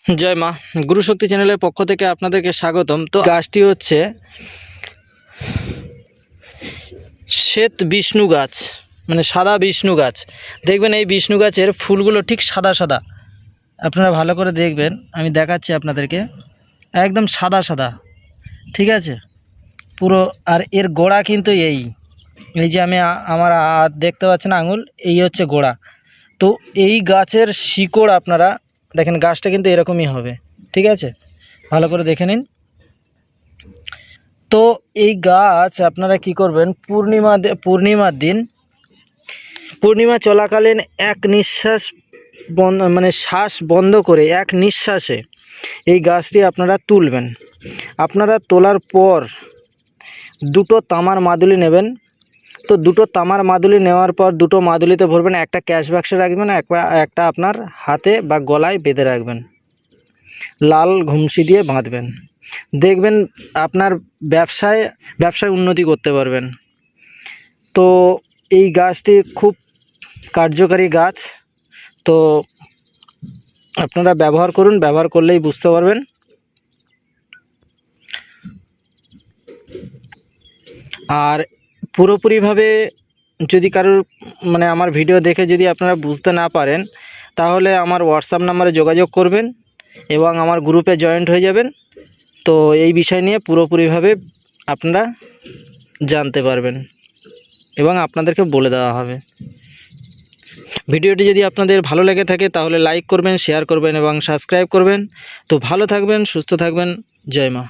জয় মা। গুরুশক্তি চ্যানেলের পক্ষ থেকে আপনাদেরকে স্বাগতম। তো গাছটি হচ্ছে শ্বেত বিষ্ণু গাছ, মানে সাদা বিষ্ণু গাছ। দেখবেন এই বিষ্ণু গাছের ফুলগুলো ঠিক সাদা সাদা, আপনারা ভালো করে দেখবেন, আমি দেখাচ্ছি আপনাদেরকে, একদম সাদা সাদা, ঠিক আছে পুরো। আর এর গোড়া কিন্তু এই যে আমি আমার দেখতে পাচ্ছেন আঙুল, এই হচ্ছে গোড়া। তো এই গাছের শিকড় আপনারা দেখেন, গাছটা কিন্তু এরকমই হবে, ঠিক আছে, ভালো করে দেখে নিন। তো এই গাছ আপনারা কি করবেন, পূর্ণিমার দিন, পূর্ণিমা চলাকালীন এক নিঃশ্বাস বন্ধ, মানে শ্বাস বন্ধ করে এক নিঃশ্বাসে এই গাছটি আপনারা তুলবেন। আপনারা তোলার পর দুটো তামার মাদুলি নেবেন। তো দুটো তামার মাদুলি নেওয়ার পর দুটো মাদুলিতে ভরবেন, একটা ক্যাশ বাক্সে রাখবেন, একটা আপনার হাতে বা গলায় বেঁধে রাখবেন, লাল ঘুমসি দিয়ে বাঁধবেন। দেখবেন আপনার ব্যবসায় উন্নতি করতে পারবেন। তো এই গাছটি খুব কার্যকারী গাছ, তো আপনারা ব্যবহার করুন, ব্যবহার করলেই বুঝতে পারবেন। আর পুরোপুরিভাবে যদি কারোর মানে আমার ভিডিও দেখে যদি আপনারা বুঝতে না পারেন, তাহলে আমার হোয়াটসঅ্যাপ নাম্বারে যোগাযোগ করবেন এবং আমার গ্রুপে জয়েন্ট হয়ে যাবেন। তো এই বিষয় নিয়ে পুরোপুরিভাবে আপনারা জানতে পারবেন এবং আপনাদেরকে বলে দেওয়া হবে। ভিডিওটি যদি আপনাদের ভালো লেগে থাকে তাহলে লাইক করবেন, শেয়ার করবেন এবং সাবস্ক্রাইব করবেন। তো ভালো থাকবেন, সুস্থ থাকবেন। জয় মা।